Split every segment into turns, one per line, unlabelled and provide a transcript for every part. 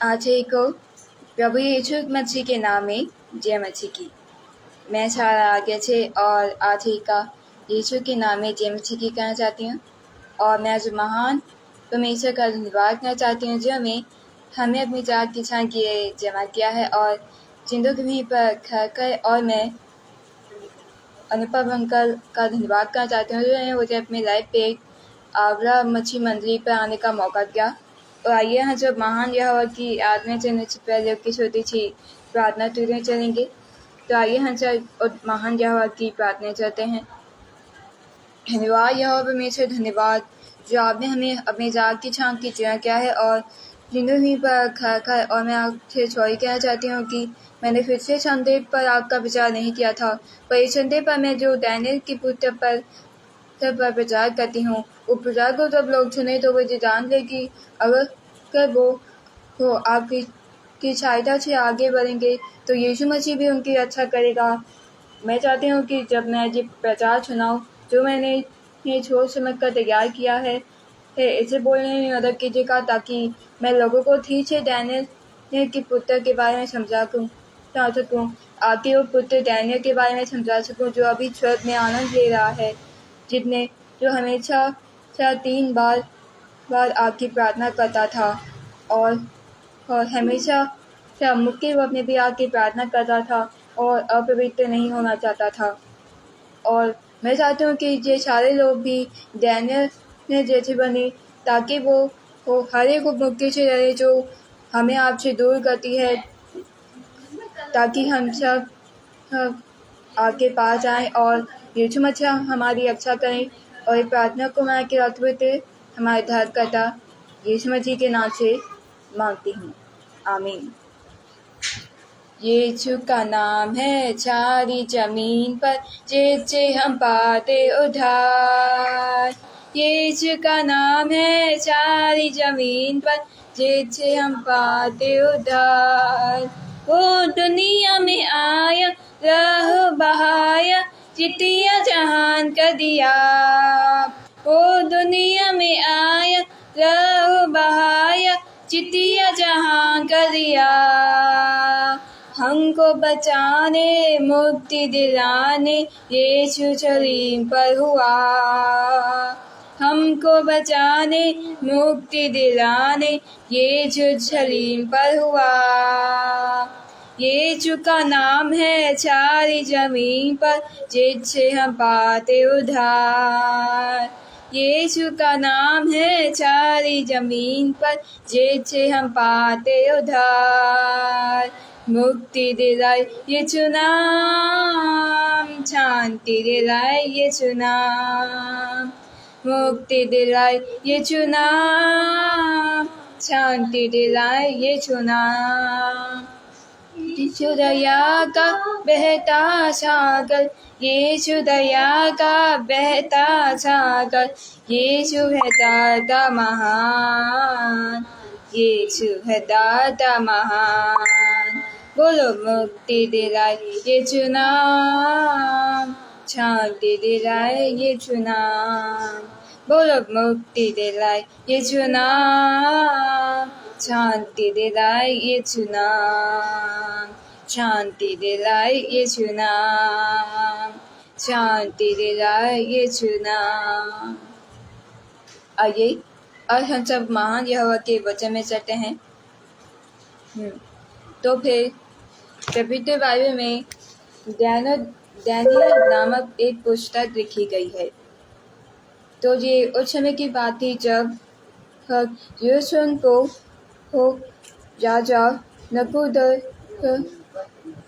आज एक प्रभु यीशु मसीह के नाम में जय मसीह की। मैं सारा आगे से और आज ही का यीशु के नाम में जय मसीह की कहना चाहती हूँ। और मैं आज महान परमेश्वर का धन्यवाद करना चाहती हूँ जो हमें अपनी जात की छान के जमा किया है और जिंदगी पर खड़ कर। और मैं अनुपम अंकल का धन्यवाद करना चाहती हूँ जो मुझे अपनी लाइफ पे आगरा मच्छी मंदिर पर आने का मौका दिया। और आइए हम जब महान यहोवा की आराधना चलने से पहले की छोटी सी प्रार्थना तुझे चलेंगे। तो आइए हम सब महान यहोवा की प्रार्थना चलते हैं। धन्यवाद यहोवा परमेश्वर, धन्यवाद जो आपने हमें अपने जात की छांव की चुना किया है और जिंदगी पर खा। और मैं आपसे सॉरी कहना चाहती हूँ कि मैंने फिर से संदेह पर आपका विचार नहीं किया था, पर इस संदेह पर मैं जो डैनियल के पुत्र पर प्रचार करती हूँ, वो प्रचार को जब लोग सुने तो वो जान ले कि अगर वो आपकी सहायता से आगे बढ़ेंगे तो यीशु मसीह भी उनकी रक्षा करेगा। मैं चाहती हूँ कि जब मैं ये प्रचार सुनाऊँ जो मैंने ये सोच समझ कर तैयार किया है इसे बोलने में मदद कीजिएगा ताकि मैं लोगों को ठीक से डैनियल के पुत्र के बारे में समझा सकूँ। आगे वो पुत्र डैनियल के बारे में समझा सकूँ जो अभी स्वर्ग में आनंद ले रहा है, जो हमेशा 3 बार आपकी प्रार्थना करता था और हमेशा मुक्ति रूप में भी आपकी प्रार्थना करता था और अपवित्र नहीं होना चाहता था। और मैं चाहती हूँ कि ये सारे लोग भी डैनियल जैसे बने ताकि वो हर एक मुक्ति से रहे जो हमें आपसे दूर करती है, ताकि हम सब आपके पास आएँ और यीशु मसीह हमारी रक्षा करें। और प्रार्थना को मैं के अद्भुत हमारे उद्धारकर्ता यीशु मसीह के नाम से मांगती हूँ, आमीन। यीशु का नाम है सारी जमीन पर जिससे हम पाते उद्धार। यीशु का नाम है सारी जमीन पर जिससे हम पाते उद्धार। वो दुनिया में आया, लहू बहाया, जितिया जहान कर दिया। वो दुनिया में आया, लहू बहाया, जितिया जहान कर दिया। हमको बचाने मुक्ति दिलाने यीशु सलीम पर हुआ। हमको बचाने मुक्ति दिलाने यीशु सलीम पर हुआ। यीशु का नाम है सारी जमीन पर जिससे हम पाते उद्धार। यीशु का नाम है सारी जमीन पर जिससे हम पाते उद्धार। मुक्ति दिलाए यीशु नाम, शांति दिलाए यीशु नाम। मुक्ति दिलाए यीशु नाम, शांति दिलाए यीशु नाम। यीशु दया का बहता सागर, यीशु दया का बहता सागर, यीशु है दाता महान, यीशु है दाता महान। बोलो मुक्ति दिलाए यीशु नाम, शांति दिलाए यीशु नाम। बोलो मुक्ति दिलाए यीशु नाम, शांति दिलाए यीशु नाम। शांति दिलाए यीशु नाम, शांति दिलाए यीशु नाम। आइए और हम सब महान यहोवा के वचन में चलते हैं। तो फिर पवित्र बाइबल में डैनियल नामक एक पुस्तक लिखी गई है। तो ये उस समय की बात थी जब यरूशलेम को राजा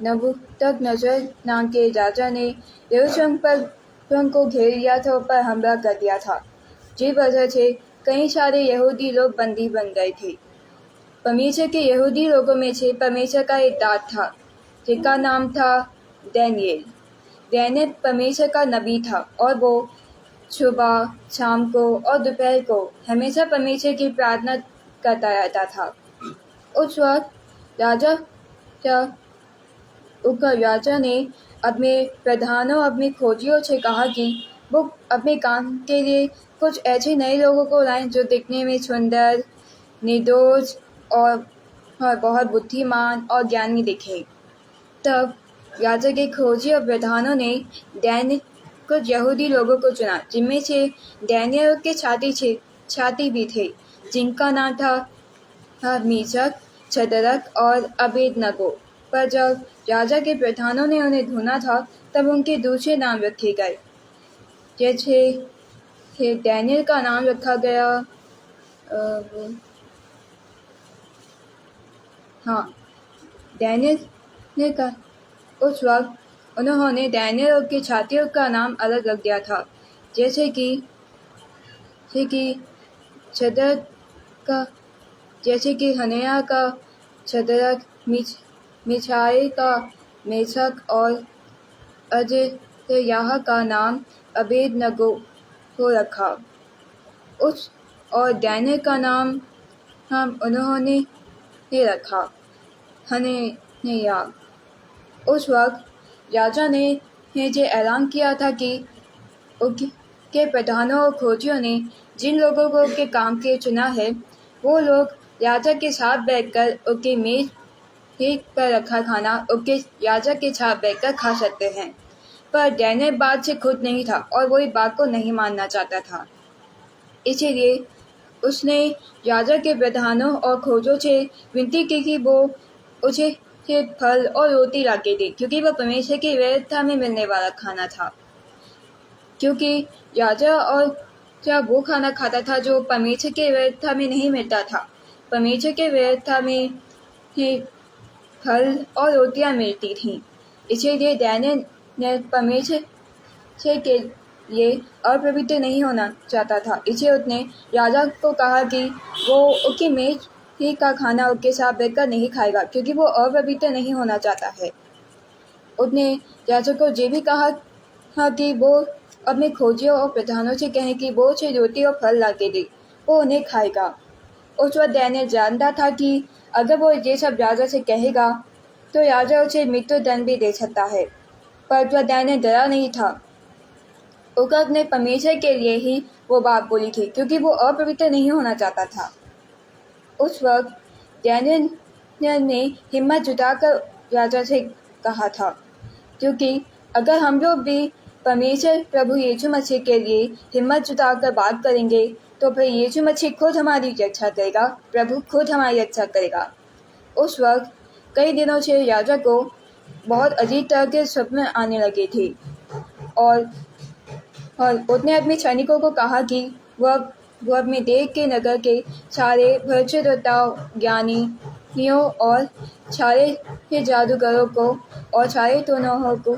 नबूकदनेस्सर नाम के राजा ने यरूशलेम पर को घेर लिया था, पर हमला कर दिया था। जिस वजह से कई सारे यहूदी लोग बंदी बन गए थे। परमेश्वर के यहूदी लोगों में से परमेश्वर का एक दास था जिसका नाम था डैनियल। डैनियल परमेश्वर का नबी था और वो सुबह, शाम को और दोपहर को हमेशा परमेश्वर की प्रार्थना करता रहता था। उस वक्त राजा ने अपने प्रधानों, अपने खोजियों से कहा कि वो अपने काम के लिए कुछ ऐसे नए लोगों को लाएं जो दिखने में सुंदर, निर्दोष और और बहुत बुद्धिमान और ज्ञानी दिखे। तब राजा के खोजी और प्रधानों ने डैनियल कुछ यहूदी लोगों को चुना, जिनमें से डैनियल के छाती भी थे, जिनका नाम था मीशक, शद्रक और अबेदनगो। पर जब राजा के प्रधानों ने उन्हें ढूंढा था, तब उनके दूसरे नाम रखे गए, जैसे डैनियल का नाम रखा गया। डैनियल ने का उस वक्त उन्होंने डैनियल की छातियों का नाम अलग रख दिया था, जैसे कि शद्रक का, जैसे कि हनन्याह का शद्रक, मिशाएल का मेशक और अजर्याह का नाम अबेदनगो को रखा। और डैनियल का नाम उन्होंने रखा हनन्याह। उस वक्त राजा ने ये ऐलान किया था कि के प्रधानों और खोजियों ने जिन लोगों को के काम के चुना है, वो लोग राजा के साथ बैठकर उनके मेज पर रखा खाना उनके राजा के साथ बैठकर खा सकते हैं। पर डैनियल बात से खुद नहीं था और वो इस बात को नहीं मानना चाहता था। इसीलिए उसने राजा के प्रधानों और खोजों से विनती की कि वो उसे फल और रोटी लाके दे, क्योंकि वह परमेश्वर की व्यवस्था में मिलने वाला खाना था। क्योंकि राजा और जब वो खाना खाता था जो परमेश्वर की व्यवस्था में नहीं मिलता था। परमेश्वर की व्यवस्था में फल और रोटियां मिलती थीं। इसीलिए डैनियल ने परमेश्वर के लिए अपवित्र नहीं होना चाहता था। इसलिए उसने राजा को कहा कि वो उसकी मेज का खाना उसके साथ बैठकर नहीं खाएगा, क्योंकि वो अपवित्र नहीं होना चाहता है। उसने राजा को ये भी कहा कि वो अपने खोजियों और प्रधानों से कहें कि वो उसे रोटी और फल लाके दे, वो उन्हें खाएगा। उस वक्त डैनियल जानता था कि अगर वो ये सब राजा से कहेगा तो राजा उसे मृत्युदंड भी दे सकता है। पर वह डैनियल डरा नहीं था। उसने अपने परमेश्वर के लिए ही वो बात बोली थी, क्योंकि वो अपवित्र नहीं होना चाहता था। उस वक्त डैनियल ने हिम्मत जुटाकर राजा से कहा था, क्योंकि अगर हम लोग भी परमेश्वर प्रभु यीशु मसीह के लिए हिम्मत जुटाकर बात करेंगे, तो फिर यीशु मसीह खुद हमारी रक्षा करेगा, प्रभु खुद हमारी रक्षा करेगा। उस वक्त कई दिनों से राजा को बहुत अजीब तरह के सपने आने लगे थे, और उसने अपने सैनिकों को कहा कि वह अपने देश के नगर के सारे भविष्यद्वक्ताओं, ज्ञानियों और सारे जादूगरों को और सारे टोनहों को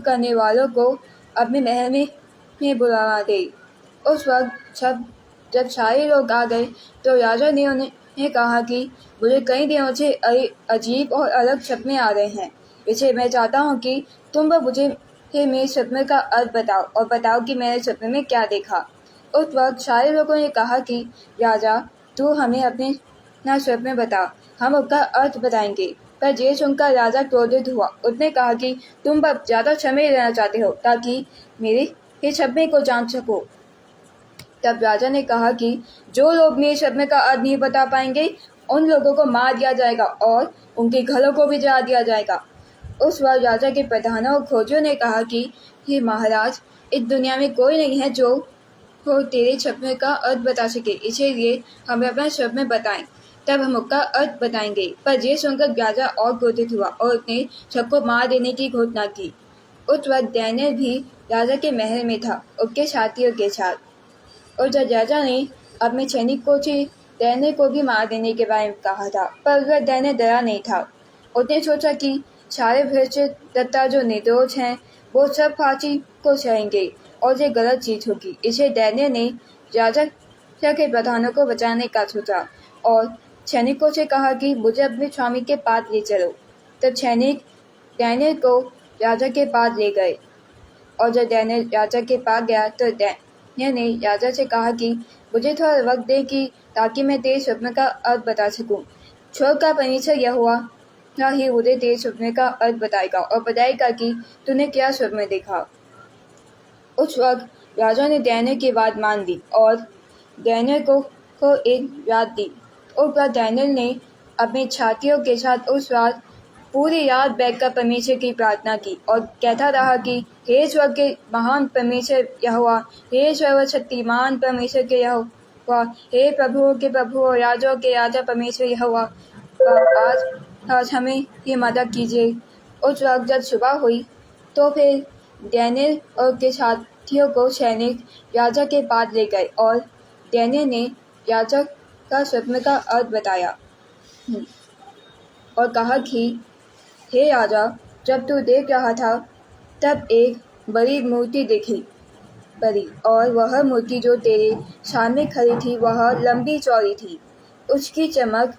करने वालों को अपने महल में बुलावा दे। उस वक्त जब सारे लोग आ गए, तो राजा ने उन्हें कहा कि मुझे कई दिनों से अजीब और अलग सपने आ रहे हैं, इसलिए मैं चाहता हूँ कि तुम मुझे मेरे सपने का अर्थ बताओ और बताओ कि मैंने सपने में क्या देखा। उस वक्त सारे लोगों ने कहा कि राजा, तू हमें अपने सपने बता, हम उसका अर्थ बताएंगे। पर ये सुनकर राजा क्रोधित हुआ। उसने कहा कि तुम अब ज्यादा समय लेना चाहते हो ताकि मेरे सपने को जान सको। तब राजा ने कहा कि जो लोग मेरे सपने का अर्थ नहीं बता पाएंगे, उन लोगों को मार दिया जाएगा और उनके घरों को भी जला दिया जाएगा। उस वक्त राजा के प्रधानों और खोजियों ने कहा कि हे महाराज, इस दुनिया में कोई नहीं है जो तेरे सपने का अर्थ बता सके, इसीलिए हमें अपना सपने बताएं, तब हम उसका अर्थ बताएंगे। पर ये सुनकर राजा और क्रोधित हुआ और उसने सबको मार देने की घोषणा की। उस वक्त डैनियल भी राजा के महल में था, उसके साथियों के साथ। और जब राजा ने अपने सैनिकों से डैनियल को भी मार देने के बारे में कहा था, पर वह डैनियल डरा नहीं था। उसने सोचा कि सारे भविष्यद्वक्ता जो निर्दोष हैं, वो सब फांसी को सहेंगे और ये गलत चीज होगी। इसे डैनियल ने राजा के प्रधानों को बचाने का सोचा और सैनिकों से कहा कि मुझे अपने स्वामी के पास ले चलो। तब सैनिक डैनियल को राजा के पास ले गए, और जब डैनियल राजा के पास गया तो डैनियल ने राजा से कहा कि मुझे थोड़ा वक्त दे कि ताकि मैं तेरे सपने का अर्थ बता सकूं। स्वर्ग का परमेश्वर यहोवा ही मुझे तेरे सपने का अर्थ बताएगा और बताएगा कि तूने क्या सपने देखा। उस वक्त राजा ने डैनियल की बात मान ली और डैनियल को एक रात दी। और बाद डैनियल ने अपनी छातियों के साथ उस रात पूरी रात बैठकर परमेश्वर की प्रार्थना की और कहता रहा कि हे स्वर्ग के महान परमेश्वर यहोवा, हे सर्वशक्तिमान परमेश्वर के यहोवा, हे प्रभुओं के प्रभु और राजाओं के राजा परमेश्वर यहोवा, आज हमें ये मदद कीजिए। उस वक्त जब सुबह हुई तो फिर डैनियल और उसके साथियों को सैनिक राजा के पास ले गए और डैनियल ने राजा का स्वप्न का अर्थ बताया और कहा कि हे राजा, जब तू देख रहा था तब एक बड़ी मूर्ति दिखी बड़ी, और वह मूर्ति जो तेरे सामने खड़ी थी वह लंबी चौड़ी थी। उसकी चमक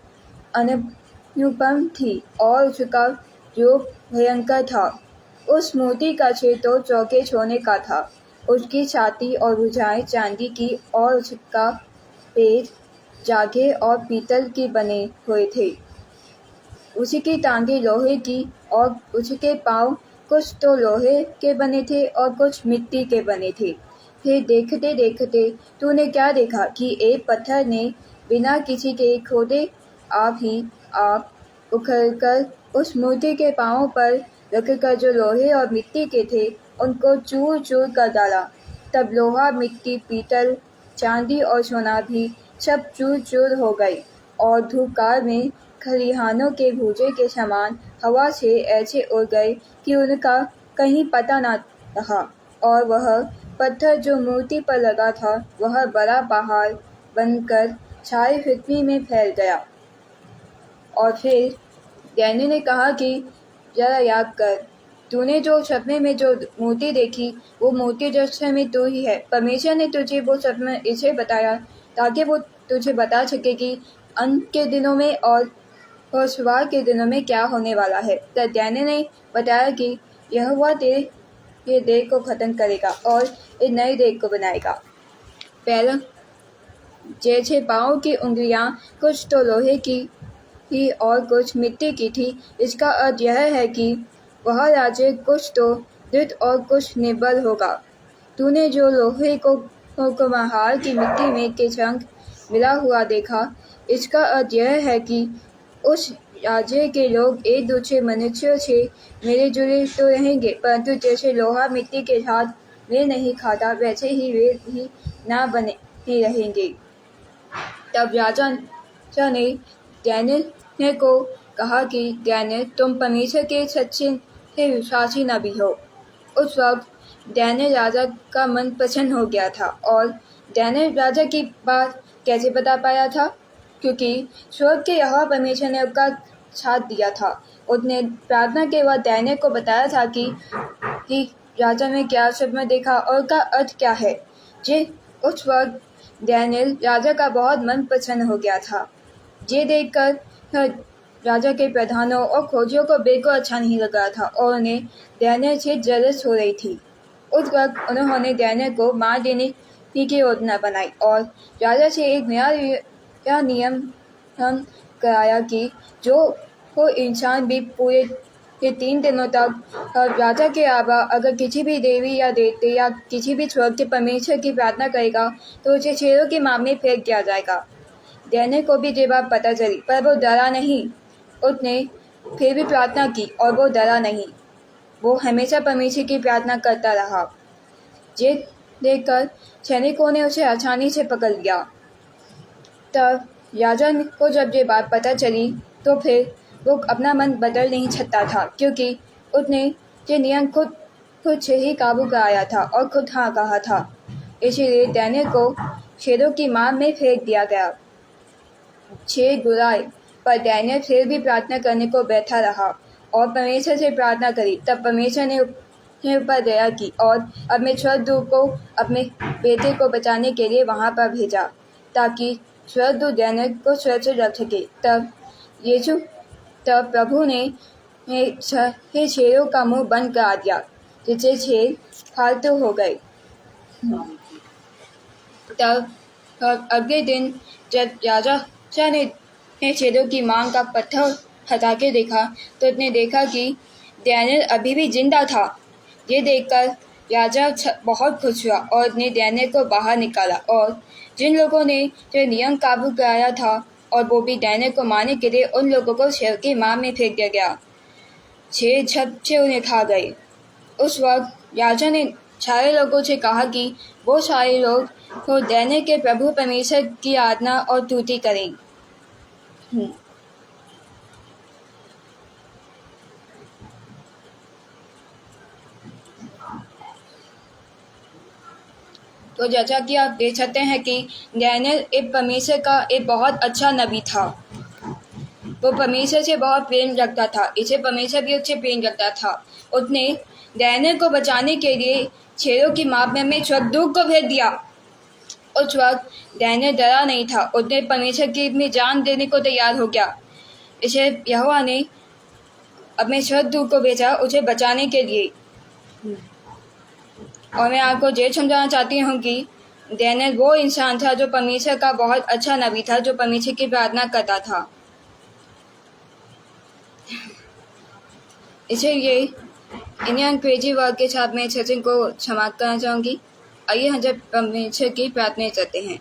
अनुपम थी और उसका रूप भयंकर था। उस मूर्ति का सिर तो चौके छोने का था, उसकी छाती और भुजाएं चांदी की और उसका पेट जागे और पीतल के बने हुए थे। उसकी टांगें लोहे की और उसके पाँव कुछ तो लोहे के बने थे और कुछ मिट्टी के बने थे। फिर देखते देखते तूने क्या देखा कि एक पत्थर ने बिना किसी के खोदे आप उखड़कर उस मूर्ति के पाँव पर रखकर जो लोहे और मिट्टी के थे उनको चूर चूर कर डाला। तब लोहा, मिट्टी, पीतल, चांदी और सोना भी सब चूर चूर हो गई और धूकार में खलिहानों के भूजे के समान हवा से ऐसे उड़ गए कि उनका कहीं पता न रहा। और वह पत्थर जो मूर्ति पर लगा था वह बड़ा पहाड़ बनकर सारी पृथ्वी में फैल गया। और फिर डैनियल ने कहा कि जरा याद कर, तूने जो सपने में जो मूर्ति देखी वो मूर्ति दृश्य में तू ही है। परमेश्वर ने तुझे वो सपना इसे बताया ताकि वो तुझे बता सके कि अंत के दिनों में और शुरुआत के दिनों में क्या होने वाला है। तब डैनियल ने बताया कि यहोवा तेरे ये देह को खत्म करेगा और एक नए देह को बनाएगा। पहला जैसे पाँव की उंगलियां कुछ तो लोहे की थी और कुछ मिट्टी की थी। इसका अर्थ यह है कि वह राज्य कुछ तो दृढ़ और कुछ निर्बल होगा। तूने जो लोहे को कुम्हार की मिट्टी में के संग मिला हुआ देखा, इसका अर्थ यह है कि उस राज्य के लोग एक दूसरे मनुष्यों से मिले जुले तो रहेंगे, परंतु जैसे लोहा मिट्टी के साथ मेल नहीं खाता वैसे ही वे भी ना बने रहेंगे। तब राजा ने डैनियल को कहा कि डैनियल, तुम परमेश्वर के सच्चे विश्वासी नबी हो। उस वक्त डैनियल राजा का मन प्रसन्न हो गया था। और डैनियल राजा की बात कैसे बता पाया था? क्योंकि स्वर्ग के यहोवा परमेश्वर ने उसका साथ दिया था। उसने प्रार्थना के बाद डैनियल को बताया था कि राजा ने क्या स्वप्न देखा और उसका अर्थ क्या है। उस वक्त डैनियल राजा का बहुत मन प्रसन्न हो गया था। ये देखकर राजा के प्रधानों और खोजियों को बिल्कुल अच्छा नहीं लग रहा था और उन्हें डैनियल से जलस हो रही थी। उस वक्त उन्होंने डैनियल को मार देने की योजना बनाई और राजा से एक नया नियम कराया कि जो कोई इंसान भी पूरे 3 दिनों तक राजा के अलावा अगर किसी भी देवी या देवते या किसी भी स्वर्ग के परमेश्वर की प्रार्थना करेगा तो उसे शेरों की मार में फेंक दिया जाएगा। डैनियल को भी ये बात पता चली, पर वो डरा नहीं। उसने फिर भी प्रार्थना की और वो डरा नहीं। वो हमेशा परमेश्वर की प्रार्थना करता रहा। ये देखकर सैनिकों ने उसे आसानी से पकड़ लिया। तब राजा को जब ये बात पता चली तो फिर वो अपना मन बदल नहीं सकता था, क्योंकि उसने ये नियम खुद से ही काबू कराया था और खुद हाँ कहा था। इसीलिए डैनियल को शेरों की मार में फेंक दिया गया। 6 बुराए, पर डैनियल फिर भी प्रार्थना करने को बैठा रहा और परमेश्वर से प्रार्थना करी। तब परमेश्वर ने ऊपर दया की और अपने स्वर्गदूत को अपने बेटे को बचाने के लिए वहां पर भेजा ताकि स्वर्गदूत डैनियल को सुरक्षित रख सके। तब प्रभु ने शेरों का मुंह बंद करा दिया, जिससे शेर फालतू हो गए। तब अगले दिन जब राजा ने शेरों की मांग का पत्थर हटा के देखा तो उसने देखा कि डैनियल अभी भी जिंदा था। ये देखकर राजा बहुत खुश हुआ और उसने डैनियल को बाहर निकाला और जिन लोगों ने जो नियम काबू कराया था और वो भी डैनियल को मारने के लिए उन लोगों को शेर की मार में फेंक दिया गया। शेर झट से उन्हें खा गए। उस वक्त राजा ने सारे लोगों से कहा कि वो सारे लोग को डैनियल के प्रभु परमेश्वर की आराधना और स्तुति करें। तो जैसा कि आप देख सकते हैं कि डैनियल एक परमेश्वर का एक बहुत अच्छा नबी था। वो परमेश्वर से बहुत प्रेम रखता था, इसे परमेश्वर भी उससे प्रेम रखता था। उसने डैनियल को बचाने के लिए शेरों की मार में स्वर्गदूत को भेज दिया। उस वक्त डैनियल डरा नहीं था, उसने परमेश्वर की अपनी जान देने को तैयार हो गया। इसे यहोवा ने अपने स्वर्गदूत को भेजा उसे बचाने के लिए। और मैं आपको ये समझाना चाहती हूँ कि डैनियल वो इंसान था जो परमेश्वर का बहुत अच्छा नबी था, जो परमेश्वर की प्रार्थना करता था। इसलिए इन्हीं अंग्रेजी वर्ड के साथ मैं सचिन को समाप्त करना चाहूँगी। आइए हम जब परमेश्वर की प्रार्थना करते हैं।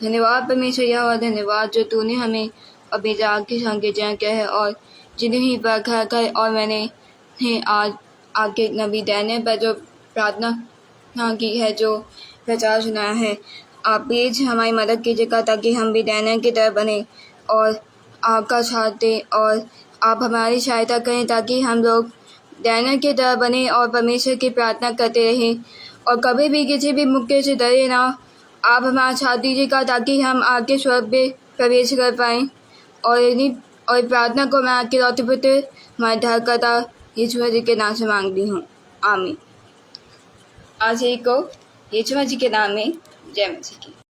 धन्यवाद परमेश्वर यहोवा, धन्यवाद जो तूने हमें अपनी जाग के संग किया है और जिन्हें ही बरखा कर और मैंने आज आपके नबी डैनियल पर जो प्रार्थना की है, जो प्रचार सुनाया है, आप प्लीज हमारी मदद कीजिएगा ताकि हम भी डैनियल की तरह बने और आपका साथ दें और आप हमारी सहायता करें ताकि हम लोग डैनियल की तरह बने और परमेश्वर की प्रार्थना करते रहें और कभी भी किसी भी मौके से डरे ना। आप हमारा साथ दीजिएगा ताकि हम आपके स्वर्ग में प्रवेश कर पाएँ और प्रार्थना को मैं आपके लौटे पुत्र हमारे धर्मकर्ता यीशु मसीह के नाम से मांगती हूँ, आमीन। आज ही को यीशु मसीह के नाम में जय मसीह की।